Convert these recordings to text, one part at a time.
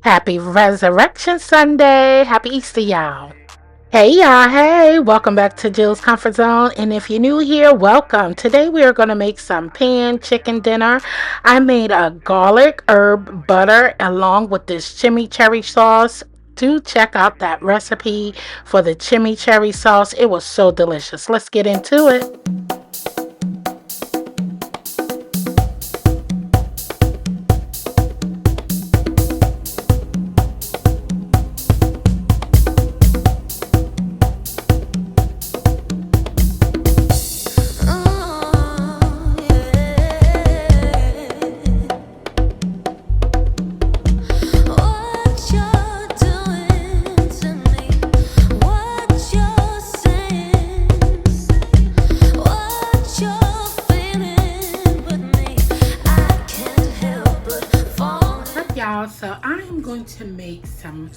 Happy Resurrection Sunday. Happy Easter, y'all. Hey, y'all. Hey, welcome back to Jill's Comfort Zone. And if you're new here, welcome. Today we are going to make some pan chicken dinner. I made a garlic herb butter along with this chimichurri sauce. Do check out that recipe for the chimichurri sauce. It was so delicious. Let's get into it. Y'all, so I'm going to make some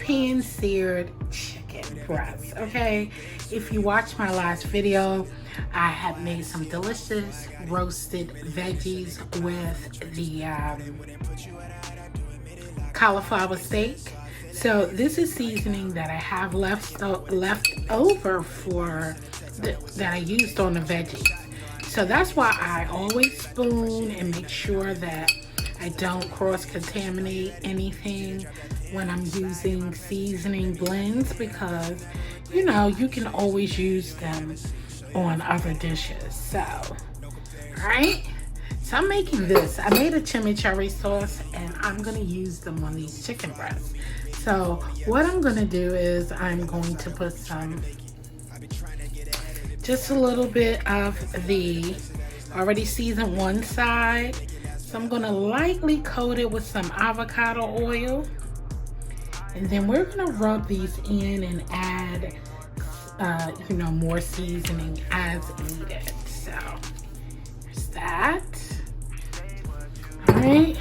pan seared chicken breast. Okay, if you watched my last video, I had made some delicious roasted veggies with the cauliflower steak. So this is seasoning that I have left over for that I used on the veggies. So that's why I always spoon and make sure that I don't cross-contaminate anything when I'm using seasoning blends, because you know you can always use them on other dishes. So alright, so I'm making this. I made a chimichurri sauce and I'm going to use them on these chicken breasts. So what I'm going to do is I'm going to put just a little bit of the already seasoned one side. So I'm going to lightly coat it with some avocado oil. And then we're going to rub these in and add, more seasoning as needed. So there's that. All right.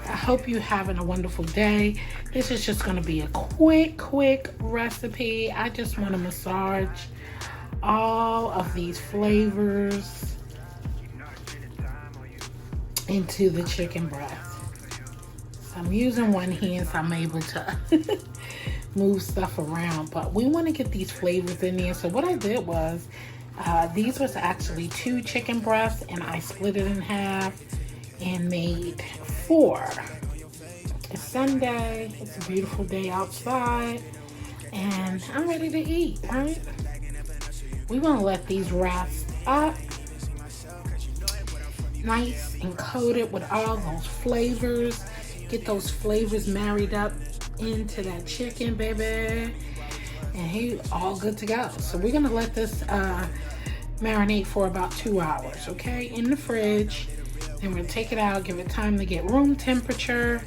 I hope you're having a wonderful day. This is just going to be a quick recipe. I just want to massage all of these flavors into the chicken breast. So I'm using one hand so I'm able to move stuff around, but we want to get these flavors in there. So what I did was these was actually 2 chicken breasts and I split it in half and made 4. It's Sunday, it's a beautiful day outside, and I'm ready to eat. Right, we want to let these rest up nice and coated with all those flavors. Get those flavors married up into that chicken, baby, and he all good to go. So we're gonna let this marinate for about 2 hours, okay, in the fridge. Then we'll take it out, give it time to get room temperature,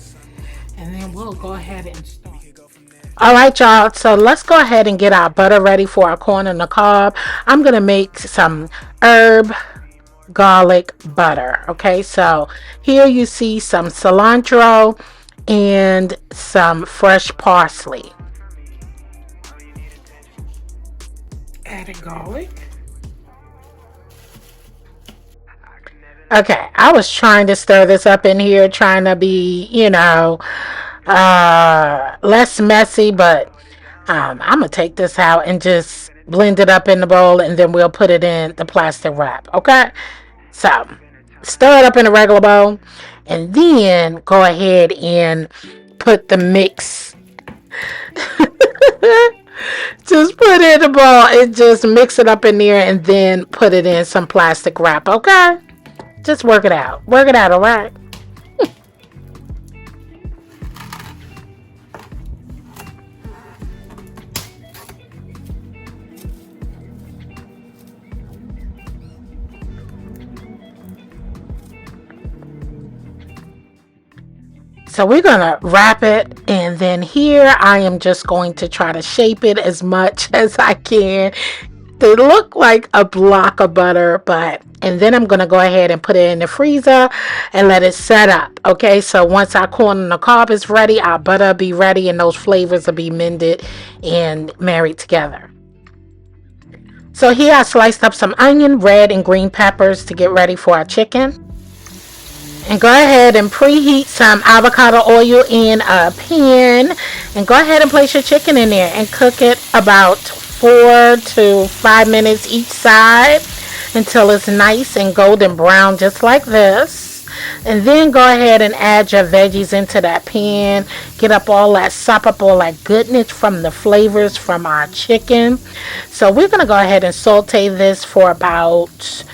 and then we'll go ahead and all right, y'all, so let's go ahead and get our butter ready for our corn on the cob. I'm gonna make some herb garlic butter. Okay, so here you see some cilantro and some fresh parsley. Added garlic. Okay, I was trying to stir this up in here, trying to be, less messy, but I'm gonna take this out and just blend it up in the bowl, and then we'll put it in the plastic wrap. Okay, so stir it up in a regular bowl, and then go ahead and put the mix. Just put it in the bowl and just mix it up in there, and then put it in some plastic wrap. Okay, just work it out, all right. So we're gonna wrap it, and then here I am just going to try to shape it as much as I can. They look like a block of butter, and then I'm gonna go ahead and put it in the freezer and let it set up. Okay, so once our corn on the cob is ready, our butter will be ready, and those flavors will be mended and married together. So here I sliced up some onion, red and green peppers to get ready for our chicken. And go ahead and preheat some avocado oil in a pan. And go ahead and place your chicken in there and cook it about 4 to 5 minutes each side until it's nice and golden brown, just like this. And then go ahead and add your veggies into that pan. Get up all that, sop up all that goodness from the flavors from our chicken. So we're going to go ahead and saute this for about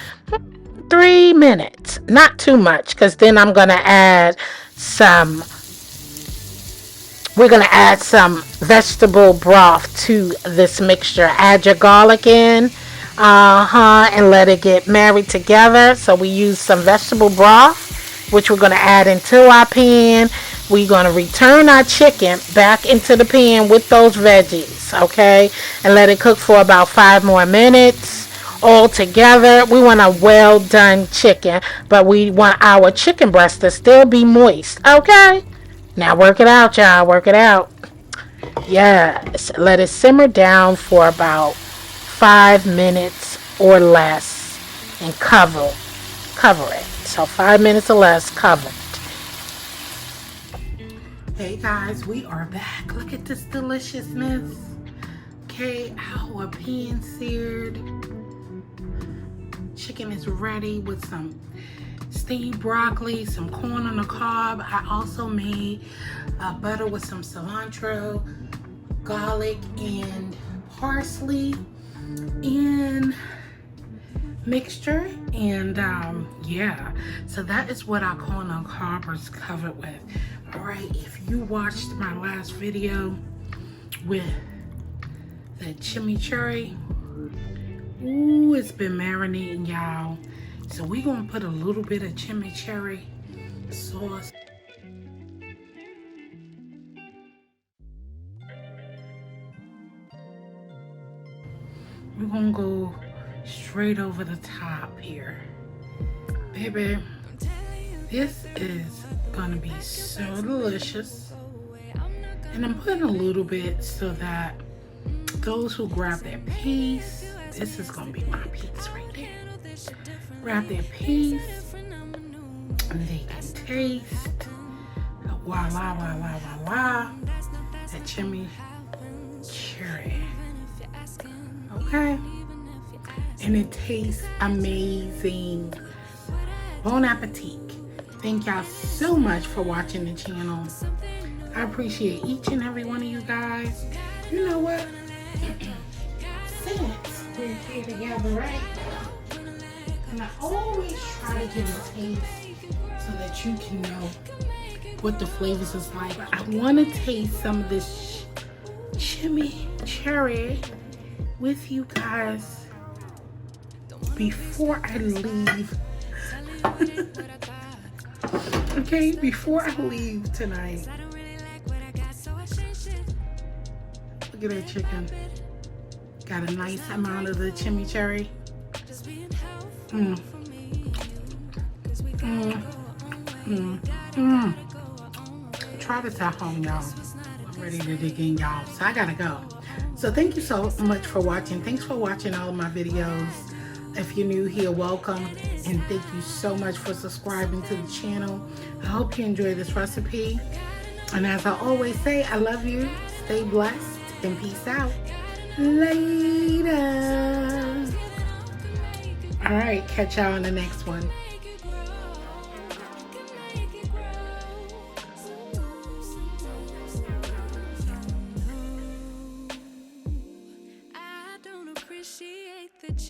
3 minutes. Not too much, because then I'm going to add some, we're going to add some vegetable broth to this mixture. Add your garlic in. And let it get married together. So we use some vegetable broth, which we're going to add into our pan. We're going to return our chicken back into the pan with those veggies, okay? And let it cook for about 5 more minutes all together. We want a well done chicken, but we want our chicken breast to still be moist, okay? Now work it out, y'all. Work it out. Yes. Let it simmer down for about 5 minutes or less and cover it. So 5 minutes or less, cover it. Hey guys, we are back. Look at this deliciousness. Okay, our pan seared chicken is ready with some steamed broccoli, some corn on the cob. I also made butter with some cilantro, garlic, and parsley in mixture. And yeah, so that is what our corn on cob is covered with. All right, if you watched my last video with the chimichurri, ooh, it's been marinating, y'all. So we're gonna put a little bit of chimichurri sauce. We're gonna go straight over the top here. Baby, this is gonna be so delicious. And I'm putting a little bit so that those who grab their piece, this is gonna be my piece right there. Grab their piece and they can taste. Voila, voila, voila. That chimichurri. Okay? And it tastes amazing. Bon appetit. Thank y'all so much for watching the channel. I appreciate each and every one of you guys. You know what? Since we're here together, right? And I always try to give a taste so that you can know what the flavors is like. I want to taste some of this chimichurri with you guys before I leave. Okay, before I leave tonight. Look at that chicken. Got a nice amount of the chimichurri. Try this at home, y'all. I'm ready to dig in, y'all. So I gotta go. So thank you so much for watching. Thanks for watching all of my videos. If you're new here, welcome. And thank you so much for subscribing to the channel. I hope you enjoy this recipe. And as I always say, I love you. Stay blessed and peace out. Later. All right, catch y'all in the next one.